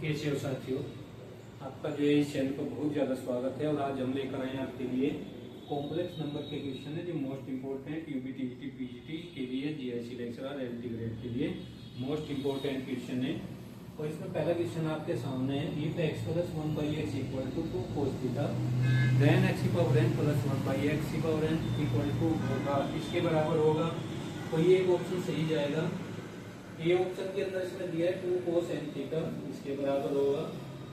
कैसे हो साथियों, आपका जो है इस चैनल पर बहुत ज़्यादा स्वागत है। और आज हम लेकर आए हैं आपके लिए कॉम्प्लेक्स नंबर के क्वेश्चन है जो most important UP TGT PGT के लिए, जीआईसी लेक्चरर एलटी ग्रेड के लिए मोस्ट इंपॉर्टेंट क्वेश्चन है। और इसमें पहला क्वेश्चन आपके सामने है, if x plus 1/x equal to 2 cos theta then x की पावर n प्लस 1/x की पावर n इक्वल टू होगा, इसके बराबर होगा। तो ये एक ऑप्शन सही जाएगा। ए ऑप्शन के अंदर इसमें दिया है 2 cos n थीटा, इसके बराबर होगा।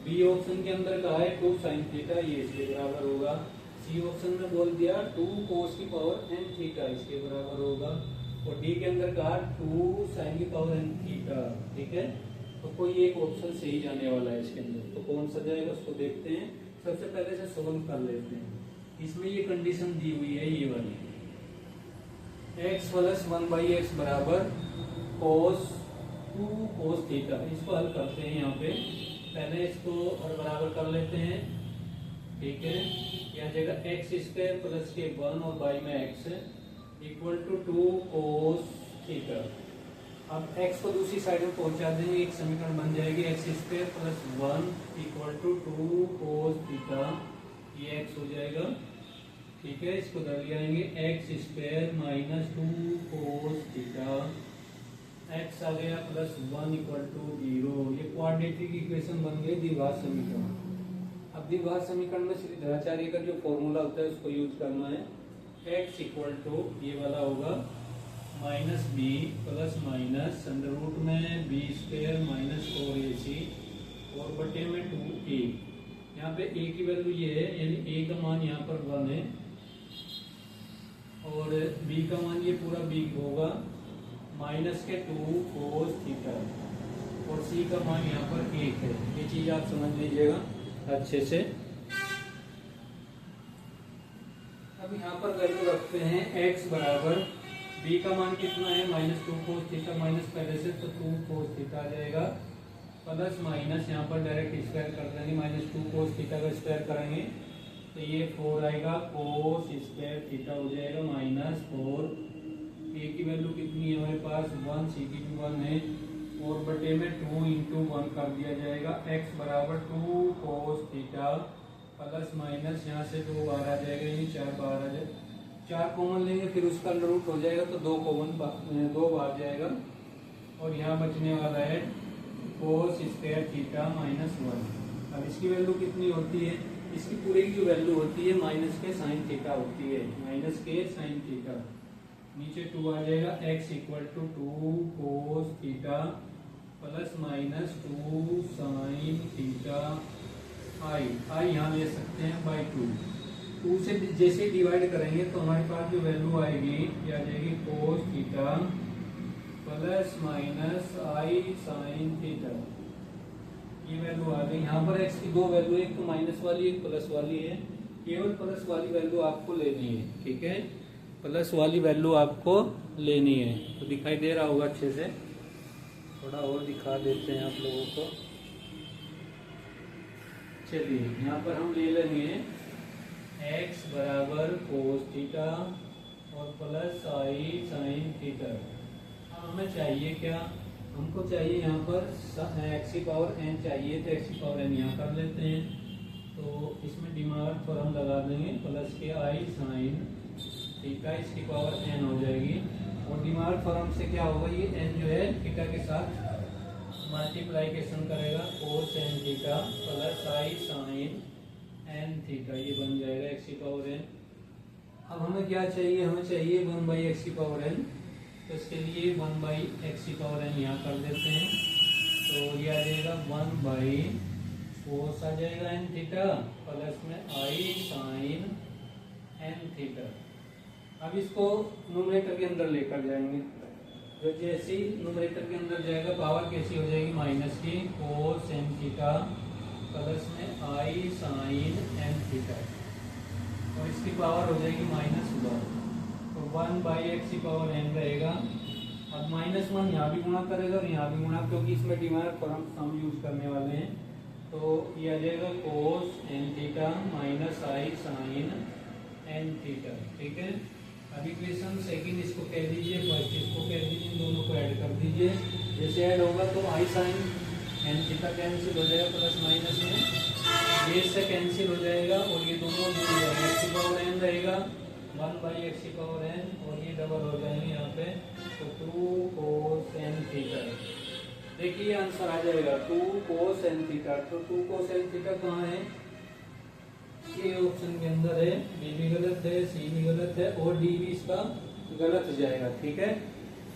बी ऑप्शन के अंदर कहा है 2 sin थीटा, ये इसके बराबर होगा। सी ऑप्शन में बोल दिया 2 cos की पावर n थीटा, इसके बराबर होगा। और डी के अंदर कहा 2 sin की पावर n थीटा। ठीक है, तो कोई एक ऑप्शन सही जाने वाला है इसके अंदर। तो कौन सा जाएगा उसको देखते हैं। सबसे पहले से सोल्व कर लेते हैं। इसमें ये कंडीशन दी हुई है, ये वाली x प्लस 1/x बराबर cos 2 cos थीटा। इसको हल करते हैं। यहाँ पे पहले इसको और बराबर कर लेते हैं। ठीक है, यह जगह एक्स स्क्वायर प्लस के 1 और बाई में x equal to 2 cos theta. अब x को दूसरी साइड में पहुंचा देंगे, एक समीकरण बन जाएगी x square plus 1 equal to 2 cos थीटा। ये x हो जाएगा। ठीक है, इसको कर लियाएंगे एक्स स्क्वायर माइनस 2 cos थीटा। x आ गया प्लस 1 इक्वल टू 0। ये क्वाड्रेटिक इक्वेशन बन गई द्विघात समीकरण। अब द्विघात समीकरण में श्रीधराचार्य का जो फॉर्मूला होता है उसको यूज करना है। x इक्वल टू ये वाला होगा minus B plus minus under root में बी स्क्वायर माइनस 4ac और बटे में 2a। यहाँ पे a की वैल्यू ये है, यानी a का मान यहाँ पर 1 है और b का मान ये पूरा b होगा माइनस के 2 cos थीटा और c का मान यहाँ पर 1 है। ये चीज आप समझ लीजिएगा अच्छे से। अब यहाँ पर वैल्यू रखते हैं x बराबर b का मान कितना है माइनस 2 cos थीटा, माइनस पहले से तो 2 cos थीटा आ जाएगा प्लस माइनस यहाँ पर डायरेक्ट स्क्वायर कर देंगे, माइनस 2 cos थीटा का स्क्वायर करेंगे तो ये 4 आएगा, cos स्क्वायर थीटा हो जाएगा माइनस 4। a की वैल्यू कितनी है हमारे पास 1, c की भी 1 है और बटे में 2 इंटू 1 कर दिया जाएगा। x बराबर 2 cos थीटा प्लस माइनस यहाँ से 2 बाहर आ जाएगा, यानी 4 बाहर आ जाएगा। 4 कॉमन लेंगे फिर उसका अंडर रूट हो जाएगा तो 2 बाहर जाएगा और यहाँ बचने वाला है cos स्क्वायर थीटा माइनस 1। अब इसकी वैल्यू कितनी होती है, इसकी पूरी की जो वैल्यू होती है माइनस के साइन थीटा होती है, माइनस के साइन थीटा। नीचे 2 आ जाएगा, x इक्वल टू 2 cos थीटा प्लस माइनस 2 साइन थीटा। आई यहाँ ले सकते हैं बाई 2 से जैसे डिवाइड करेंगे तो हमारे पास जो वैल्यू आएगी ये आ जाएगी cos थीटा प्लस माइनस आई साइन थीटा। ये वैल्यू आ गई। यहाँ पर x की दो वैल्यू, एक तो माइनस वाली एक प्लस वाली है। केवल प्लस वाली वैल्यू आपको लेनी है। ठीक है, प्लस वाली वैल्यू आपको लेनी है। तो दिखाई दे रहा होगा अच्छे से, थोड़ा और दिखा देते हैं आप लोगों को। चलिए यहाँ पर हम ले लेंगे x बराबर cos थीटा और प्लस आई साइन थीटा। अब हमें चाहिए क्या, हमको चाहिए यहाँ पर x की पावर n चाहिए, तो x की पावर n यहाँ कर लेते हैं। तो इसमें डिमार्ट फॉर्म लगा देंगे प्लस के आई साइन थीटा, इसकी पावर n हो जाएगी। और डिमार्ट फॉर्म से क्या होगा, ये n जो है थीटा के साथ मल्टीप्लाइकेशन करेगा cos n थीटा प्लस आई साइन n थीटा, ये बन जाएगा x की पावर n। अब हमें क्या चाहिए, हमें चाहिए 1/x की पावर n। तो इसके लिए 1/x की पावर n यहाँ कर देते हैं तो ये आ जाएगा 1/cos आ जाएगा n थीटा प्लस में आई साइन n थीटा। अब इसको न्यूमरेटर के अंदर लेकर जाएंगे, जो जैसे ही न्यूमरेटर के अंदर जाएगा पावर कैसी हो जाएगी माइनस की cos n थीटा प्लस में आई साइन n थीटा और इसकी पावर हो जाएगी माइनस 1। तो 1/x की पावर n रहेगा। अब माइनस 1 यहाँ भी गुणा करेगा और यहाँ भी गुणा, क्योंकि इसमें डिमार्ट फॉर्म हम यूज करने वाले हैं। तो ये आ जाएगा cos n थीटा माइनस आई साइन n थीटा। ठीक है, अब इक्वेशन सेकंड इसको कह दीजिए, फर्स्ट इसको कह दीजिए, इन दोनों को ऐड कर दीजिए। जैसे ऐड होगा तो आई साइन एन थीटा कैंसिल हो जाएगा प्लस माइनस में, ये इससे कैंसिल हो जाएगा और ये दोनों जुड़ जाएंगे, एक्स की पावर एन रहेगा 1 बाई एक्स की पावर एन और ये डबल हो जाएंगे यहाँ पे, तो 2 cos n थीटा। देखिए आंसर आ जाएगा 2 cos n थीटा। तो 2 cos n थीटा कहाँ है? ये ऑप्शन के अंदर है, बी भी गलत है, सी भी गलत है और डी भी इसका गलत जाएगा। ठीक है,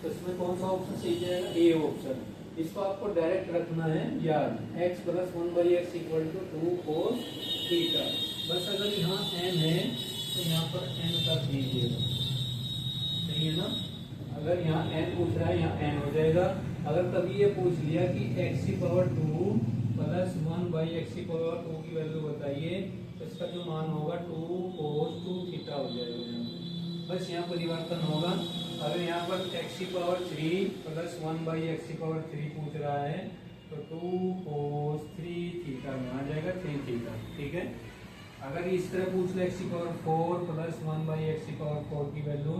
तो इसमें कौन सा ऑप्शन सही जाएगा? A option. इसको आपको डायरेक्ट रखना है याद, x plus 1 by x equal to 2 cos theta. बस अगर यहाँ n है तो यहाँ पर n कर दीजिएगा, सही है ना? अगर यहाँ n पूछ रहा है यहाँ n हो जाएगा। अगर कभी ये पूछ लिया कि x की पावर 2 प्लस 1 बाई एक्स की पावर 2 की वैल्यू बताइए, तो इसका जो मान होगा 2 cos 2 थीटा हो जाएगा। बस यहाँ परिवर्तन होगा। अगर यहाँ पर x की पावर 3 प्लस 1 बाई एक्स की पावर 3 पूछ रहा है तो 2 cos 3 थीटा में आ जाएगा 3 थीटा। ठीक है, अगर इस तरह पूछ ले x की पावर 4 प्लस 1 बाई एक्स की पावर 4 की वैल्यू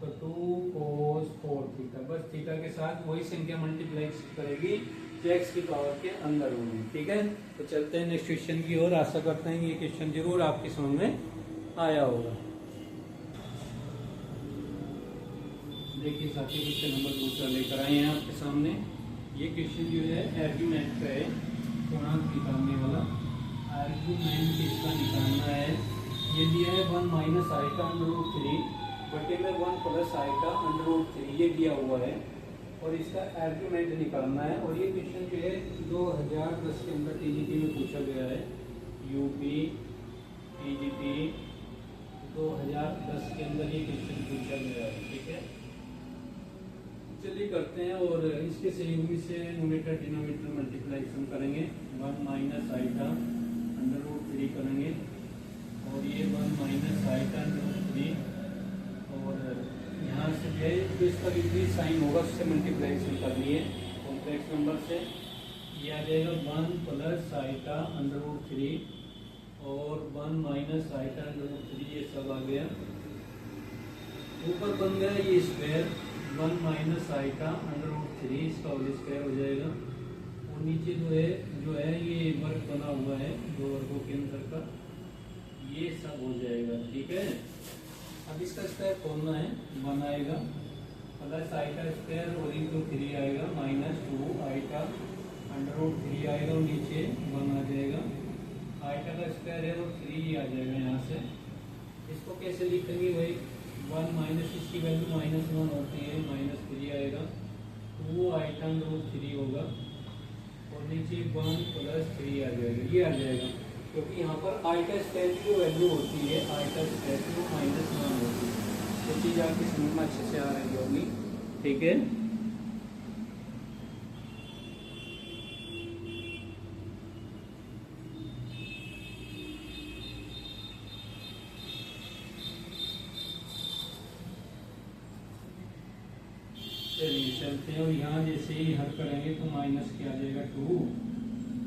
तो 2 cos 4 थीटा। बस थीटा के साथ वही संख्या मल्टीप्लाई करेगी जो x की पावर के अंदर होगी। ठीक है, तो चलते हैं नेक्स्ट क्वेश्चन की ओर। आशा करते हैं ये क्वेश्चन जरूर आपकी समझ में आया होगा। देखिए साथी, क्वेश्चन नंबर 2 लेकर आए हैं आपके सामने। ये क्वेश्चन जो है आर्गुमेंट का है, गुणांक निकालने वाला। आर्गुमेंट इसका निकालना है, ये दिया है 1 माइनस आइटा अंडर रूट 3 बटे में 1 प्लस आइटा अंडर रूट 3, ये दिया हुआ है और इसका आर्गुमेंट निकालना है। और ये क्वेश्चन जो है 2010 के अंदर टीजीटी में पूछा गया है, यूपी टीजीटी 2010 के अंदर ये क्वेश्चन पूछा गया है। ठीक है, चलिए करते हैं और इसके सहयोगी से न्यूमरेटर डिनोमिनेटर मल्टीप्लाइजेशन करेंगे। 1 माइनस आइटा अंडर रूट 3 करेंगे और ये 1 माइनस आइटा अंडर रूट 3 और यहाँ से जो है तो इसका विपरीत साइन होगा, उससे मल्टीप्लाइजेशन करनी है कॉम्प्लेक्स नंबर से। ये आ जाएगा 1 प्लस आइटा अंडर रूट 3 और 1 माइनस आइटा अंडर रूट 3, ये सब आ गया। ऊपर बन गया ये square 1 minus iota under root 3, इसका होल स्क्वायर हो जाएगा। और नीचे जो है ये वर्ग बना हुआ है दो वर्गों के अंदर का, ये सब हो जाएगा। ठीक है, अब इसका स्क्वायर खोलना है, 1 आएगा प्लस आइटा स्क्वायर और इंटू 3 आएगा माइनस 2 आइटा अंडर रूट 3 आएगा और नीचे 1 आ जाएगा। आइटा का स्क्वायर है और 3 आ जाएगा यहाँ से। इसको कैसे लिखेंगे भाई? 1 माइनस इसकी वैल्यू -1 होती है, -3 आएगा, 2 आइटा अंडर रूट 3 होगा और नीचे 1 प्लस 3 आ जाएगा, ये आ जाएगा। क्योंकि यहाँ पर आइटा स्क्वायर की जो वैल्यू होती है, आइटा स्क्वायर की वो -1 होती है। ये चीज़ आपकी समझ में अच्छे से आ रही होगी। ठीक है, चलिए चलते हैं और यहाँ जैसे ही हल करेंगे तो माइनस के आ जाएगा 2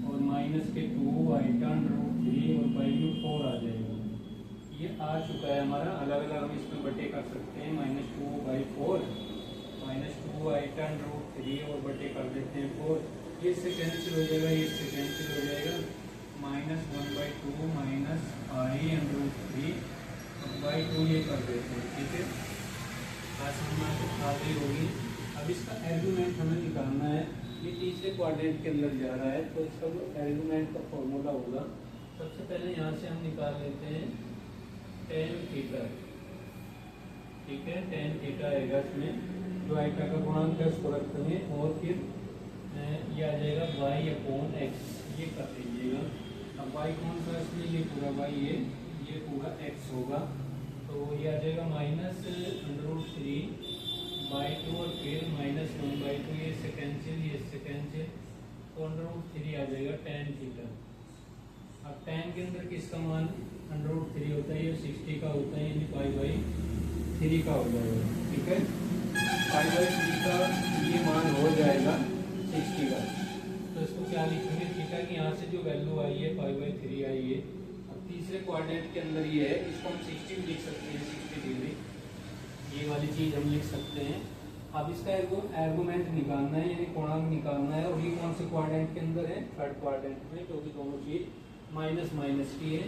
और माइनस के 2 आइटा अंडर रूट 3 और वैल्यू 4 आ जाएगा। ये आ चुका है हमारा, अलग अलग हम इसमें बटे कर सकते हैं। -2/4 -2 आइटा अंडर रूट 3 और बटे कर देते हैं 4, ये इससे कैंसिल हो जाएगा, ये इससे कैंसिल हो जाएगा। -1/2 माइनस आई अंडर रूट 3 और बाई 2 ये कर देते हैं। ठीक है, आसान तो खाली होगी। अब इसका आर्गुमेंट हमें निकालना है, ये तीसरे क्वाड्रेंट के अंदर जा रहा है तो इसका जो आर्गुमेंट का फॉर्मूला होगा, सबसे पहले यहाँ से हम निकाल लेते हैं tan थीटा। ठीक है, tan थीटा आएगा इसमें, जो आइटा का गुणांक है उसको रख देंगे और फिर ये आ जाएगा y/x, ये कर दीजिएगा। अब y कौन सा इसमें, ये पूरा y, ये पूरा x होगा, तो ये आ जाएगा -√3/2 और फिर -1/2, ये से कैंसिल, ये से कैंसिल, तो √3 आ जाएगा tan थीटा। अब tan के अंदर किसका मान √3 होता है, ये 60 का होता है, यानी π/3 का हो जाएगा। ठीक है, π/3 का ये मान हो जाएगा 60 का, तो इसको क्या लिखेंगे? थीटा की यहाँ से जो वैल्यू आई है π/3 आई है। अब तीसरे क्वाड्रेंट के अंदर ये है, इसको हम 60 लिख सकते हैं, 60 डिग्री, ये वाली चीज़ हम लिख सकते हैं। अब इसका आर्गुमेंट निकालना है, यानी कोणांक निकालना है, और ये कौन से क्वाड्रेंट के अंदर है, थर्ड क्वाड्रेंट में, क्योंकि दोनों चीज माइनस माइनस की है।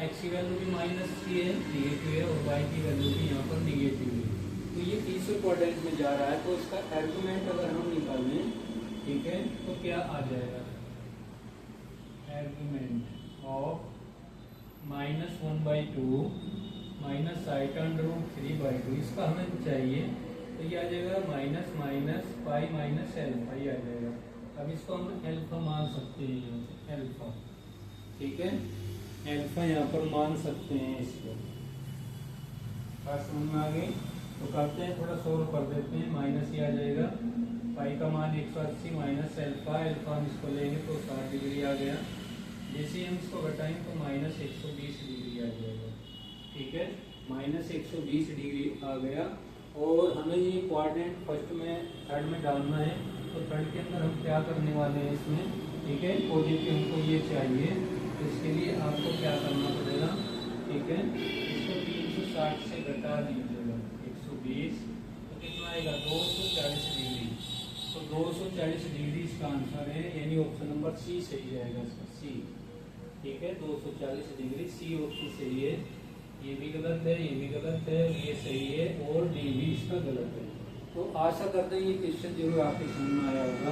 एक्स की वैल्यू भी माइनस की है, निगेटिव है, और वाई की वैल्यू भी यहाँ पर निगेटिव है। तो ये तीसरे क्वाड्रेंट में जा रहा है, तो इसका आर्गुमेंट अगर हम निकालें, ठीक है, तो क्या आ जाएगा, आर्गुमेंट ऑफ -1/2 माइनस साइट अंडर रूट 3/2, इसका हमें चाहिए, तो ये आ जाएगा minus minus pi minus alpha, ये आ जाएगा। अब इसको हम एल्फा मान सकते हैं, यहाँ से एल्फा, ठीक है, एल्फा यहाँ पर मान सकते हैं इसको। बात समझ में आ गई? तो करते हैं, थोड़ा सोल्व कर देते हैं। माइनस ये आ जाएगा, पाई का मान 180 माइनस एल्फा, एल्फा हम इसको लेंगे तो 60 डिग्री आ गया। जैसे हम इसको घटाएंगे तो माइनस 120 डिग्री आ जाएगा, ठीक है, माइनस 120 डिग्री आ गया। और हमें ये क्वाड्रेंट फर्स्ट में थर्ड में डालना है, तो थर्ड के अंदर हम क्या करने वाले हैं इसमें, ठीक है, पॉजिटिव हमको ये चाहिए, तो इसके लिए आपको क्या करना पड़ेगा, ठीक है, इसको 360 से घटा दीजिएगा 120, तो कितना आएगा 240 डिग्री। तो 240 डिग्री इसका आंसर है, यानी ऑप्शन नंबर सी सही जाएगा इसका, सी, ठीक है, 240 डिग्री, सी ऑप्शन सही है। ये भी गलत है, ये भी गलत है, ये सही है, और डी भी इसका गलत है। तो आशा करते हैं ये क्वेश्चन जरूर आपके समझ में आया होगा।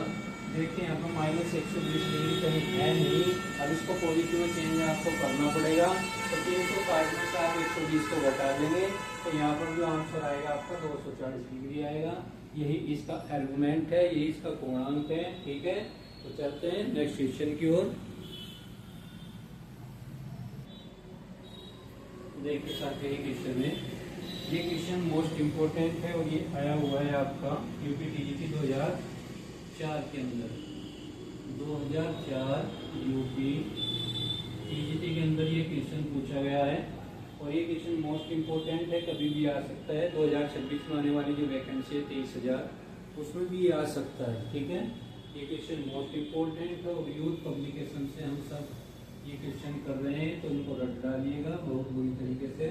देखते हैं यहाँ पर माइनस 120 डिग्री कहीं है नहीं, अब इसको पॉजिटिव में चेंज आपको करना पड़ेगा। तो 360 में से आप 120 को घटा देंगे, तो यहाँ पर जो आंसर आएगा आपका 240 डिग्री आएगा। यही इसका आर्गुमेंट है, यही इसका कोणांक है, ठीक है। तो चलते हैं नेक्स्ट क्वेश्चन की ओर। देखिए साथ ही क्वेश्चन है, ये क्वेश्चन मोस्ट इम्पोर्टेंट है, और ये आया हुआ है आपका यूपी टीजीटी 2004 के अंदर, 2004 यूपी टीजीटी के अंदर ये क्वेश्चन पूछा गया है। और ये क्वेश्चन मोस्ट इम्पोर्टेंट है, कभी भी आ सकता है। 2026 में आने वाली जो वैकेंसी है 23,000, उसमें भी आ सकता है, ठीक है। ये क्वेश्चन मोस्ट इम्पोर्टेंट है, और यूथ पब्लिकेशन से हम सब ये क्वेश्चन कर रहे हैं, तो इनको रट डालिएगा बहुत बुरी तरीके से।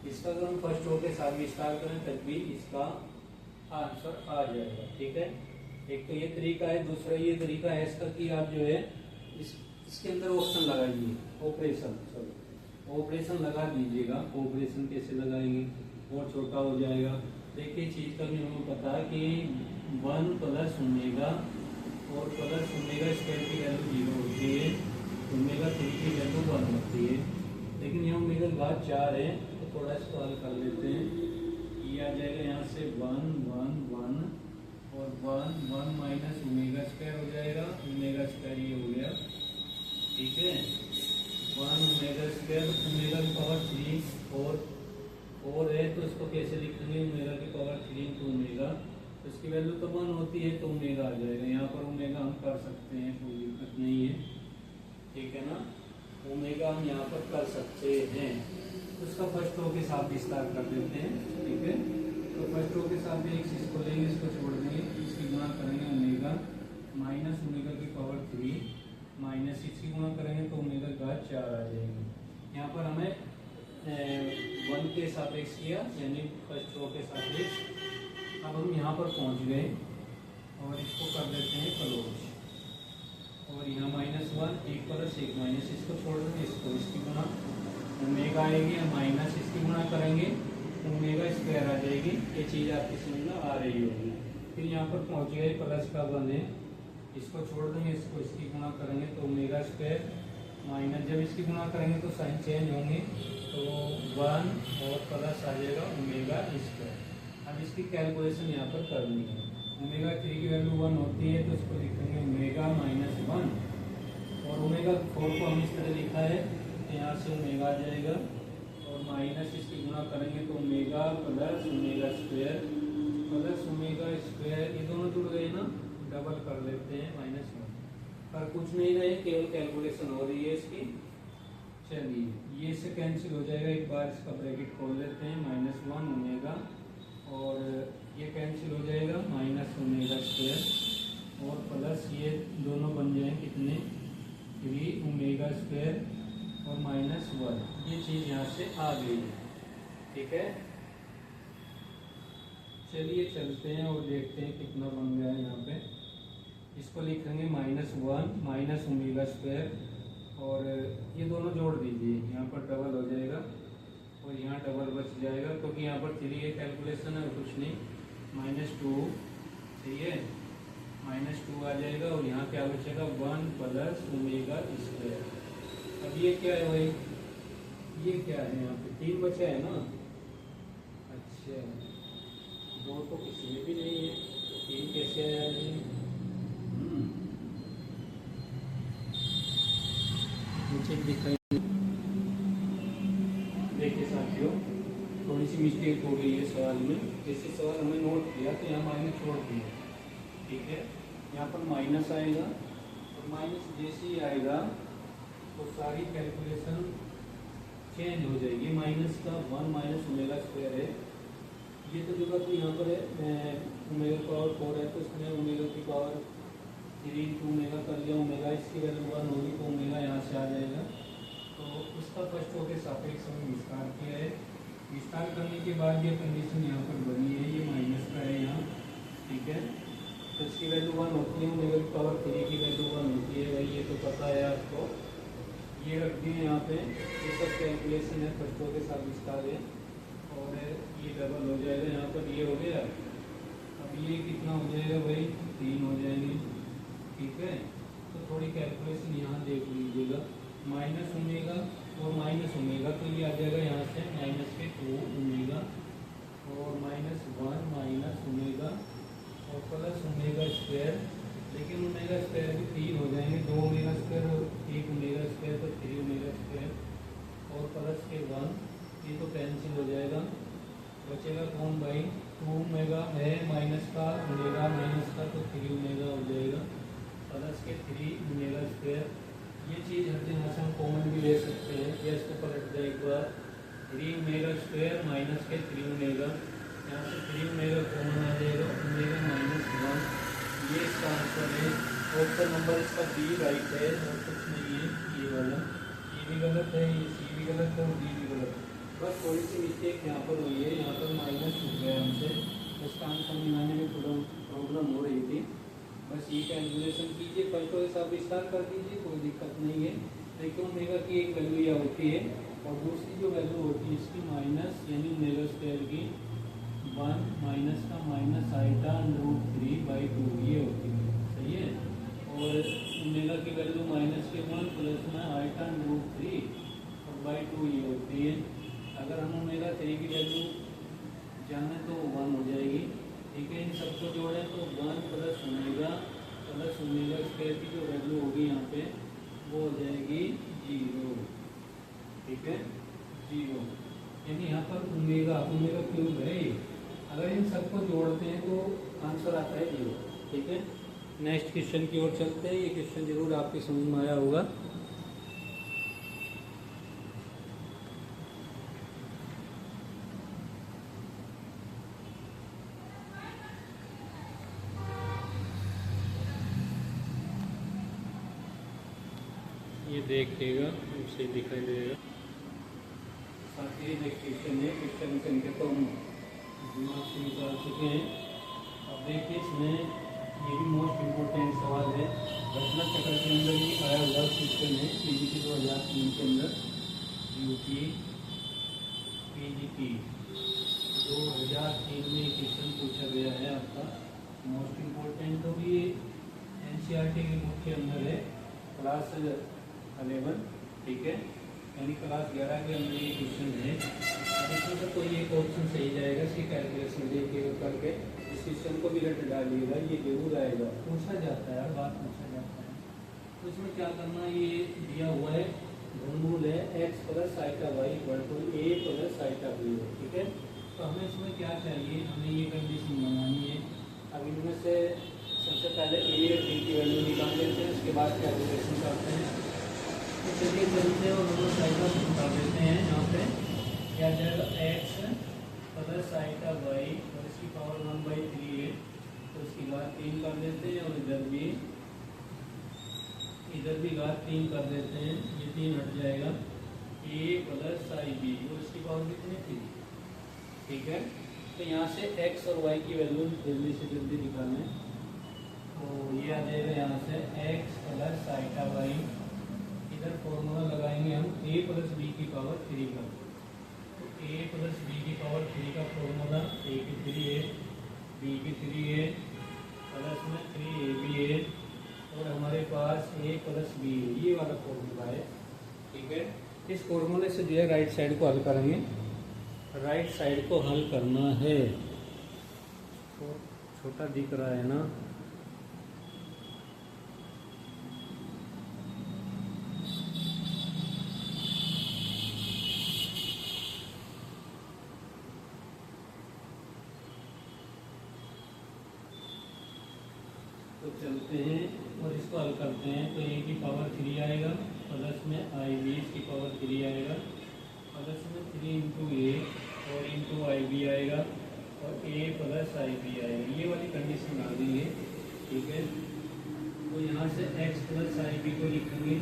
इसका अगर हम फर्स्ट रो के साथ विस्तार करें तब भी इसका आंसर आ जाएगा, ठीक है। एक तो ये तरीका है, दूसरा ये तरीका है इसका कि आप जो है इसके अंदर ऑप्शन लगाइए, ऑपरेशन लगा दीजिएगा। ऑपरेशन कैसे लगाएंगे, और छोटा हो जाएगा। देखिए चीज का भी हमें पता है कि 1 प्लस ओमेगा और प्लस ओमेगा स्क्वायर की वैल्यू 0 होती है, ओमेगा 3 की वैल्यू 1 होती है। लेकिन यहाँ ओमेगा की बात 4 है, तो थोड़ा इसको हल कर लेते हैं। ये आ जाएगा यहाँ से 1 1 1 और 1 1 माइनस ओमेगा स्क्वायर हो जाएगा, ओमेगा स्क्वायर ये हो गया, ठीक है। 1 ओमेगा स्क्वायर, ओमेगा की पावर 3 और 4 है, तो इसको कैसे लिखेंगे, ओमेगा की पावर 3 इंटू ओमेगा, तो इसकी वैल्यू तो 1 होती है, तो ओमेगा आ जाएगा। यहाँ पर ओमेगा हम कर सकते हैं, कोई दिक्कत नहीं है, ठीक है ना। ओमेगा हम यहाँ पर कर सकते हैं। तो इसका फर्स्ट रो के साथ विस्तार कर देते हैं, ठीक है। तो फर्स्ट रो के साथ भी एक चीज को लेंगे, इसको छोड़ देंगे, इसकी गुणा करेंगे ओमेगा माइनस ओमेगा की पावर 3 माइनस इसकी गुणा करेंगे तो ओमेगा का 4 आ जाएगी। यहाँ पर हमें 1 के सापेक्ष किया, यानी फर्स्ट रो के सापेक्ष। अब हम यहाँ पर पहुँच गए और इसको कर देते हैं क्लोज, और यहाँ -1 1 प्लस 1 माइनस, इसको छोड़ देंगे, इसको इसकी गुणा ओमेगा आएगी, माइनस इसकी गुणा करेंगे ओमेगा स्क्वायर आ जाएगी। ये चीज़ आपकी समझ में आ रही होगी। फिर यहाँ पर पहुँच गए, प्लस का 1 है, इसको छोड़ देंगे, इसको इसकी गुणा करेंगे तो ओमेगा स्क्वायर माइनस, जब इसकी गुणा करेंगे तो साइन चेंज होंगे, तो 1 और प्लस आ जाएगा ओमेगा स्क्वायर। अब इसकी कैलकुलेशन यहाँ पर करनी है। ओमेगा 3 की वैल्यू 1 होती है, तो इसको लिखेंगे ओमेगा -1, और ओमेगा 4 को हम इस तरह लिखा है, तो यहाँ से ओमेगा आ जाएगा, और माइनस इसकी गुणा करेंगे तो omega plus omega square plus omega square, ये दोनों जुड़ गए ना, डबल कर लेते हैं -1। पर कुछ नहीं रहे, केवल कैलकुलेशन हो रही है इसकी। चलिए ये से कैंसिल हो जाएगा, एक बार इसका ब्रैकेट खोल लेते हैं, -1 ओमेगा, और ये कैंसिल हो जाएगा माइनस ओमेगा स्क्वायर, और प्लस ये दोनों बन जाएंगे कितने 3 ओमेगा स्क्वायर और -1। ये चीज़ यहाँ से आ गई है, ठीक है। चलिए चलते हैं और देखते हैं कितना बन गया है। यहाँ पे इसको लिखेंगे -1 माइनस ओमेगा स्क्वायर और ये दोनों जोड़ दीजिए, यहाँ पर डबल हो जाएगा और यहाँ डबल बच जाएगा क्योंकि यहाँ पर 3 ये कैलकुलेशन है, कुछ नहीं। -2 सही है, -2 आ जाएगा और यहाँ क्या बचेगा 1 प्लस ओमेगा स्क्वायर। अब ये क्या है भाई, ये क्या है, यहाँ पे 3 बचा है ना। अच्छा 2 तो किसी में भी नहीं है, 3 कैसे आया जी। नीचे दिखाई, देखिए साथियों थोड़ी सी मिस्टेक हो गई है सवाल में। जैसे सवाल हमने नोट किया तो यहाँ माइनस छोड़ दिया, ठीक है। यहाँ पर माइनस आएगा और माइनस जैसे ही आएगा तो सारी कैलकुलेशन चेंज हो जाएगी। माइनस का 1 माइनस ओमेगा स्क्वायर है, ये तो जो बात यहाँ पर है ओमेगा पावर 4 है तो इसमें ओमेगा की पावर 3 इंटू ओमेगा कर लिया, ओमेगा इसकी वैल्यू 1 होगी तो ओमेगा यहाँ से आ जाएगा। तो उसका फर्स्ट के सापेक्ष हमने विस्तार किया है। विस्तार करने के बाद ये कंडीशन यहाँ पर बनी है, ये माइनस का है यहाँ, ठीक है। तो इसकी वैल्यू 1 होती है, ओमेगा की पावर 3 की वैल्यू 1 होती है भाई, ये तो पता है आपको। ये रख दिए यहाँ पे, ये सब कैलकुलेशन है, फर्स्टों के साथ विस्तार है और ये डबल हो जाएगा यहाँ पर, ये हो गया। अब ये कितना हो जाएगा भाई, 3 हो जाएंगे, ठीक है। तो थोड़ी कैलकुलेशन यहाँ देख लीजिएगा, माइनस ओमेगा और माइनस ओमेगा तो ये आ जाएगा यहाँ से माइनस के 2 ओमेगा और -1 माइनस ओमेगा और प्लस ओमेगा स्क्वायर। लेकिन ओमेगा स्क्वायर भी 3 हो जाएंगे, 2 ओमेगा स्क्वायर और 1 ओमेगा स्क्वायर तो 3 ओमेगा स्क्वायर और प्लस के 1, ये तो कैंसिल हो जाएगा। बचेगा कौन भाई, 2 ओमेगा है माइनस का, ओमेगा माइनस का तो 3 ओमेगा हो जाएगा प्लस के 3 ओमेगा स्क्वायर। ये चीज़ हर जगह से हम कॉमन भी ले सकते हैं, या इसको पलट जाए एक बार, 3 ओमेगा स्क्वायर माइनस के 3 ओमेगा, यहाँ से 3 ओमेगा कॉमन आ जाएगा, ओमेगा -1, ये इसका आंसर है। ऑप्शन नंबर इसका बी राइट है और कुछ नहीं है, ये वाला। ये भी गलत है, ये सी भी गलत है और डी भी गलत है। बस थोड़ी सी मिस्टेक यहाँ पर हुई है, यहाँ पर माइनस छूट गया हमसे, इसका आंसर मिलाने में थोड़ा प्रॉब्लम हो रही थी। बस ये कैलकुलेशन कीजिए, फर्स्टों के साथ विस्तार कर दीजिए, कोई दिक्कत नहीं है। देखिए ओमेगा की एक वैल्यू यह होती है और दूसरी जो वैल्यू होती है इसकी माइनस, यानी ओमेगा स्क्वायर की 1 माइनस का माइनस आइटा √3/2 ये होती है, सही है। और ओमेगा की वैल्यू माइनस के 1 प्लस में आइटा √3 और /2 ये होती है। अगर हम ओमेगा 3 की वैल्यू जाने तो 1 हो जाएगी, ठीक है। इन सबको जोड़ें तो 1 प्लस ओमेगा स्क्वायर की जो वैल्यू होगी यहाँ पे वो हो जाएगी 0, ठीक है, 0। यानी यहाँ पर ओमेगा क्यूब है, अगर इन सबको जोड़ते हैं तो आंसर आता है 0, ठीक है। नेक्स्ट क्वेश्चन की ओर चलते हैं। ये क्वेश्चन जरूर आपकी समझ में आया होगा। ये देखिएगा, उसे दिखाई देगा। साथ ही नेक्स्ट क्वेश्चन है, क्वेश्चन संख्या तो हम दिमाग से निकाल चुके हैं। अब देखिए इसमें ये भी मोस्ट इम्पोर्टेंट सवाल है, घटना चक्र के अंदर ही आया हुआ क्वेश्चन है। PGT 2003 के अंदर UP PGT 2003 में क्वेश्चन पूछा गया है आपका, मोस्ट इम्पोर्टेंट। तो भी NCERT के बुक के अंदर है, क्लास 11, ठीक है, यानी क्लास 11 के अंदर ये क्वेश्चन है। इसमें से कोई एक ऑप्शन सही जाएगा, इसकी कैलकुलेशन देखिएगा करके, इस क्वेश्चन को भी रट डालिएगा, ये जरूर आएगा, पूछा जाता है, बात पूछा जाता है। तो इसमें क्या करना, ये दिया हुआ है घनमूल है x plus iota y equal to a plus iota B है, ठीक है। तो हमें इसमें क्या चाहिए, हमें ये कंडीशन बनानी है। अब इनमें से सबसे पहले a और b की वैल्यू निकाल लेते हैं, उसके बाद कैलकुलेशन करते हैं। तो चलिए चलते हैं और दोनों साइडों को उठा देते हैं। यहाँ पे क्या जाएगा, x प्लस आइटा वाई और इसकी पावर 1/3 है, तो इसकी घात 3 कर देते हैं और इधर भी घात 3 कर देते हैं, ये 3 हट जाएगा। a प्लस आई बी और इसकी पावर कितनी थी, ठीक है। तो यहाँ से x और y की वैल्यू जल्दी से जल्दी निकालना है। तो ये आ जाएगा यहाँ से x प्लस आइटा वाई, इधर फॉर्मूला लगाएंगे हम a प्लस बी की पावर 3 का। तो a प्लस बी की पावर 3 का फॉर्मूला a की 3a, b की 3a प्लस में 3ab और हमारे पास a प्लस बी, ये वाला फॉर्मूला है। ठीक है, इस फॉर्मूले से जो है राइट साइड को हल करेंगे। राइट साइड को हल करना है, तो छोटा दिख रहा है ना, तो चलते हैं और इसको हल करते हैं। तो a की पावर 3 आएगा प्लस में i b की पावर 3 आएगा प्लस में 3 इंटू ए और इंटू आई बी आएगा और a प्लस आई बी आएगा। ये वाली कंडीशन डाल देंगे। ठीक है, तो यहाँ से x प्लस आई बी को लिखेंगे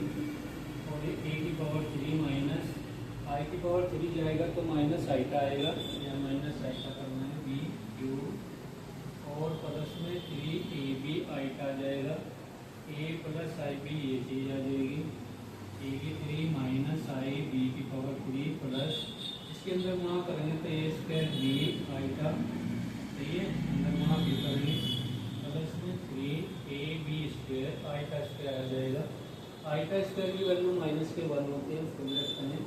और a की पावर 3 माइनस आई की पावर 3 जाएगा तो माइनस आइटा आएगा, या माइनस आइटा करना है बी क्यू और प्लस में 3ab आइटा आ जाएगा, a प्लस आई बी ये चीज़ आ जाएगी, a की 3 माइनस आई बी की पावर 3 प्लस इसके अंदर गुणा करेंगे तो a स्क्वायर बी आइटा, सही है, अंदर गुणा भी करेंगे प्लस में 3ab स्क्वायर आइटा स्क्वायर आ जाएगा। आइटा स्क्वायर की वैल्यू माइनस के 1 होते हैं, उसको लेट करें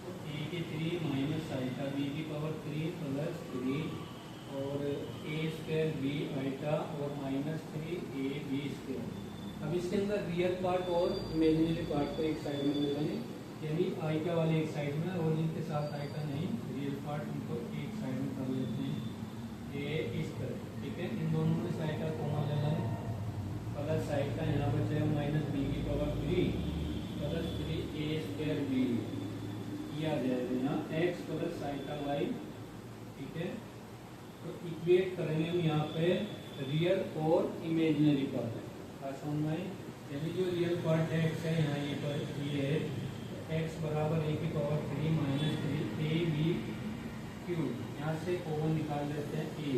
तो a की 3 माइनस आइटा b की पावर 3 प्लस 3 और a स्क्वायर बी आइटा और माइनस 3ab स्क्वायर। अब इसके अंदर रियल पार्ट और इमेजिनरी पार्ट को एक साइड में मिलाएंगे, यानी आइटा वाले एक साइड में और इनके साथ आइटा नहीं, रियल पार्ट उनको एक साइड में कर लेते हैं ये इस तरह। ठीक है, इन दोनों में से आइटा कॉमन लेना है, प्लस आइटा यहाँ बचेगा माइनस बी की power 3 plus 3a square B, ये आ जाएगा यहाँ x प्लस आइटा वाई। ठीक है, तो इक्वेट करेंगे हम यहाँ पे रियल और इमेजिनरी पार्ट। समझ में, यानी जो रियल पार्ट है x है यहाँ ये पर ये है, x बराबर a की पावर 3 माइनस 3ab क्यूब, यहाँ से कॉमन निकाल लेते हैं a,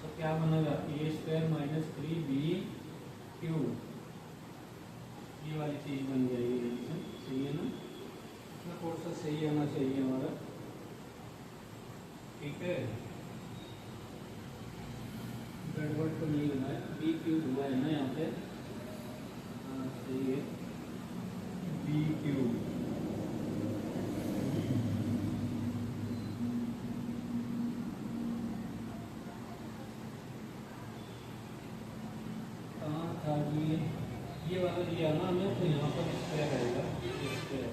तो क्या बनेगा a square minus 3b cube, ये वाली चीज़ बन जाएगी। सही है ना, इतना थोड़ा सा सही आना चाहिए हमारा। ठीक है, गड़बड़ तो नहीं हुआ है, बी क्यूब हुआ है ना यहाँ पे, हाँ सही है, बी क्यूब। कहाँ था ये वाला लिया ना हमें, तो यहाँ पर स्क्वायर आएगा, स्क्वायर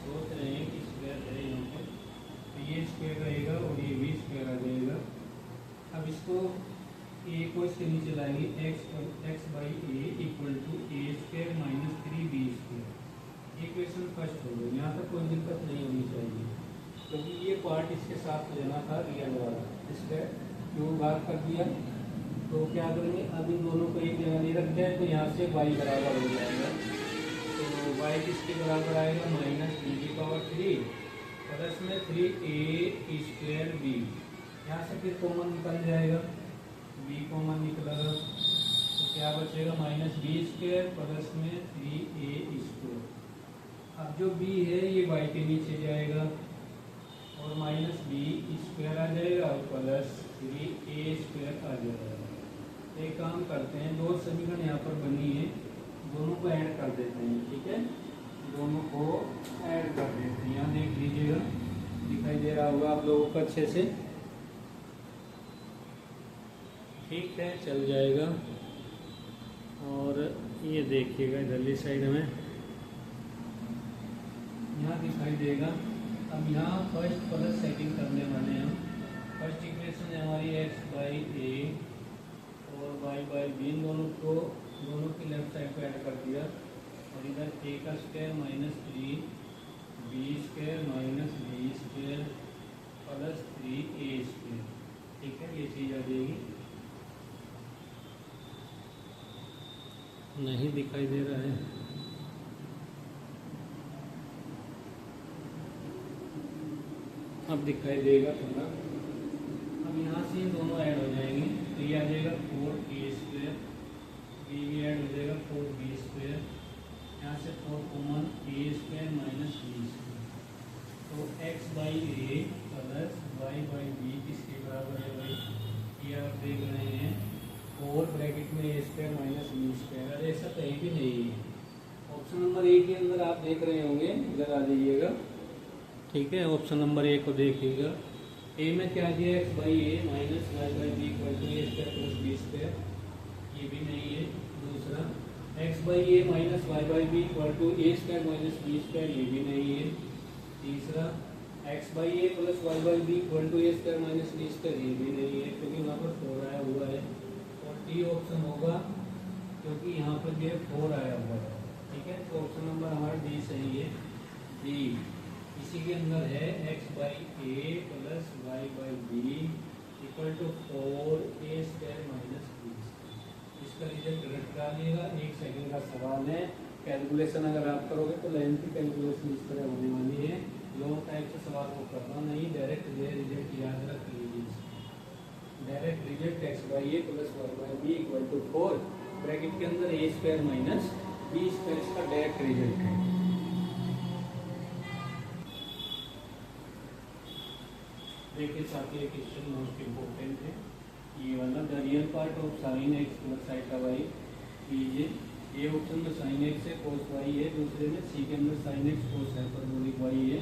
सोच रहे हैं कि स्क्वायर है यहाँ पर, तो ये स्क्वायर रहेगा और ये भी स्क्वायर आ जाएगा। अब इसको a को इसके नीचे लाएंगे, x by A equal to A square minus 3b square. Equation first हो गई, यहाँ तक कोई दिक्कत नहीं होनी चाहिए, क्योंकि ये पार्ट इसके साथ हो जाना था रियल वाला, इसका क्यों बात कर दिया। तो क्या करेंगे, अब इन दोनों को एक जगह नहीं रखते हैं, तो यहाँ से y बराबर हो जाएगा। तो y किसके बराबर आएगा, माइनस बी की पावर 3 प्लस में 3a स्क्वायर बी, यहाँ से फिर कॉमन निकल जाएगा, b कॉमन निकलेगा तो क्या बचेगा माइनस बी स्क्वायर प्लस में 3a स्क्वायर। अब जो b है ये y के नीचे जाएगा और माइनस बी स्क्वायर आ जाएगा और प्लस 3a स्क्वायर आ जाएगा। एक काम करते हैं, दो समीकरण यहाँ पर बनी है, दोनों को ऐड कर देते हैं। ठीक है, दोनों को ऐड कर देते हैं, यहाँ देख लीजिएगा, दिखाई दे रहा होगा आप लोगों को अच्छे से। ठीक है, चल जाएगा। और ये देखिएगा इधरली साइड में यहाँ दिखाई देगा। अब यहाँ फर्स्ट प्लस सेकंड करने वाले हैं हम। फर्स्ट इक्वेशन है हमारी x बाई ए और y बाई बी, दोनों की लेफ्ट साइड को ऐड कर दिया और इधर a का square minus 3b square minus B square plus 3a square. ठीक है, ये चीज़ आ जाएगी। नहीं दिखाई दे रहा है, अब दिखाई देगा थोड़ा। अब यहाँ से दोनों ऐड हो जाएंगे, तो ये आ जाएगा 4a², ये भी ऐड हो जाएगा 4b², यहाँ से 4 कॉमन a² माइनस b², तो x/a प्लस y/b किसके बराबर है भाई, ये आप देख रहे हैं 4 ब्रैकेट में a² माइनस b², अरे ऐसा कहीं भी नहीं है। ऑप्शन नंबर ए के अंदर आप देख रहे होंगे, इधर आ जाइएगा, ठीक है। ऑप्शन नंबर ए को देखिएगा, ए में क्या दिया x/a minus y/b equal to a² plus b², ये भी नहीं है। दूसरा x/a minus y/b equal to a² minus b², ये भी नहीं है। तीसरा x/a plus y/b equal to a² minus b², ये भी नहीं है, क्योंकि वहाँ पर 4 आया हुआ है। और डी ऑप्शन होगा क्योंकि यहाँ पर जो है 4 आया हुआ है, ठीक है। तो ऑप्शन नंबर हमारा डी सही है, डी। इसी के अंदर है x/a plus y/b equal to 4a² minus b²। इसका रिजल्ट रट डालिएगा, 1 सेकंड का सवाल है। कैलकुलेशन अगर आप करोगे तो लेंथी कैलकुलेशन इस तरह होने वाली है, लॉन्ग टाइप से सवाल को करना नहीं, डायरेक्ट रिजल्ट याद रख लीजिए। Direct result x/a plus y/b equal to 4 bracket के अंदर a² माइनस b² इसका डायरेक्ट रिजल्ट है। देखिए साथ ही क्वेश्चन मोस्ट इम्पोर्टेंट है ये वाला, the real part of sine x plus साइटा वाई कीजिए। ये ऑप्शन में साइन एक्स है, कोस वाई है, दूसरे में सी के अंदर sine x cos hyperbolic y है,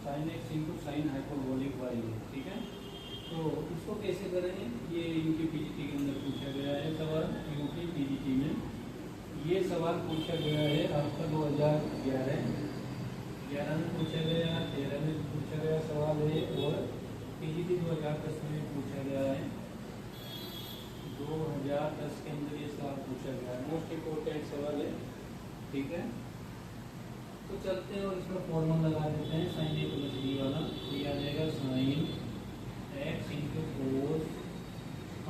sine x into sine hyperbolic y है, ठीक है। तो इसको कैसे करेंगे, ये यूपी पीजीटी के अंदर पूछा गया है सवाल। यूपी पीजीटी में ये सवाल पूछा गया है आपका 2011 में पूछा गया, 13 में पूछा गया सवाल है, और पीजीटी 2010 में पूछा गया है। 2010 के अंदर ये सवाल पूछा गया है, मोस्ट इम्पोर्टेंट सवाल है, ठीक है। तो चलते हैं और इसमें फॉर्मूला लगा देते हैं साइन ए प्लस बी वाला। ये आ जाएगा साइन एक्स इंटू कोस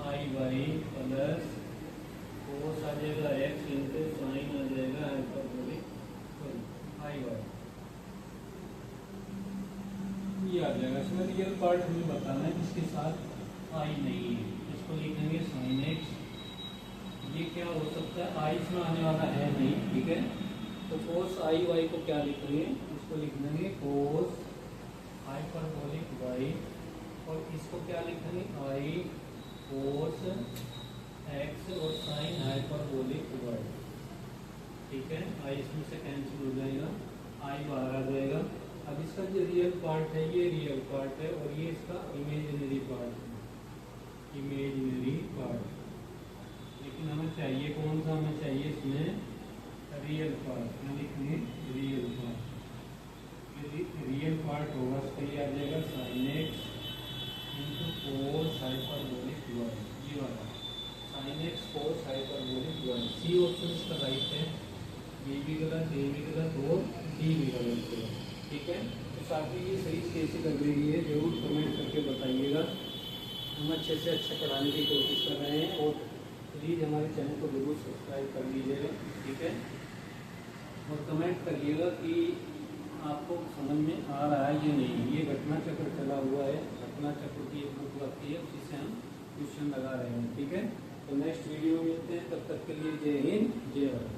आई वाई प्लस कोस आ जाएगा एक्स इंटू साइन आ जाएगा हाइपरबोलिक आई वाई, ये आ जाएगा। इसमें रियल पार्ट हमें बताना है जिसके साथ आई नहीं है, इसको लिखेंगे साइन एक्स। ये क्या हो सकता है, आई इसमें आने वाला है नहीं, ठीक है। तो कोस आई वाई को क्या लिखेंगे, इसको लिख देंगे कोस हाइपरबोलिक वाई, और इसको क्या लिखेंगे आई कोस एक्स और साइन हाइपरबोलिक वाई, ठीक है। आई इसमें से कैंसिल हो जाएगा, आई बाहर आ जाएगा। अब इसका जो रियल पार्ट है ये रियल पार्ट है, और ये इसका इमेजिनरी पार्ट है, इमेजिनरी पार्ट। लेकिन हमें चाहिए कौन सा, हमें चाहिए इसमें रियल पार्ट, क्या लिखेंगे रियल पार्ट। रियल पार्ट होगा इसका, ये आ जाएगा sine x into cos hyperbolic y, ये वाला sine x cos hyperbolic y. C option इसका राइट है, बी भी गलत, ए भी गलत और डी भी गलत है, ठीक है। तो साथ ही ये सही कैसे लग रही है जरूर कमेंट करके बताइएगा, हम अच्छे से अच्छा पढ़ाने की कोशिश कर रहे हैं। और प्लीज़ हमारे चैनल को जरूर सब्सक्राइब कर लीजिएगा, ठीक है। और कमेंट करिएगा कि आपको समझ में आ रहा है कि नहीं। ये घटना चक्र चला हुआ है, घटना चक्र की एक बुक आती है, उसी से हम क्वेश्चन लगा रहे हैं, ठीक है। तो नेक्स्ट वीडियो में मिलते हैं, तब तक के लिए जय हिंद जय भारत।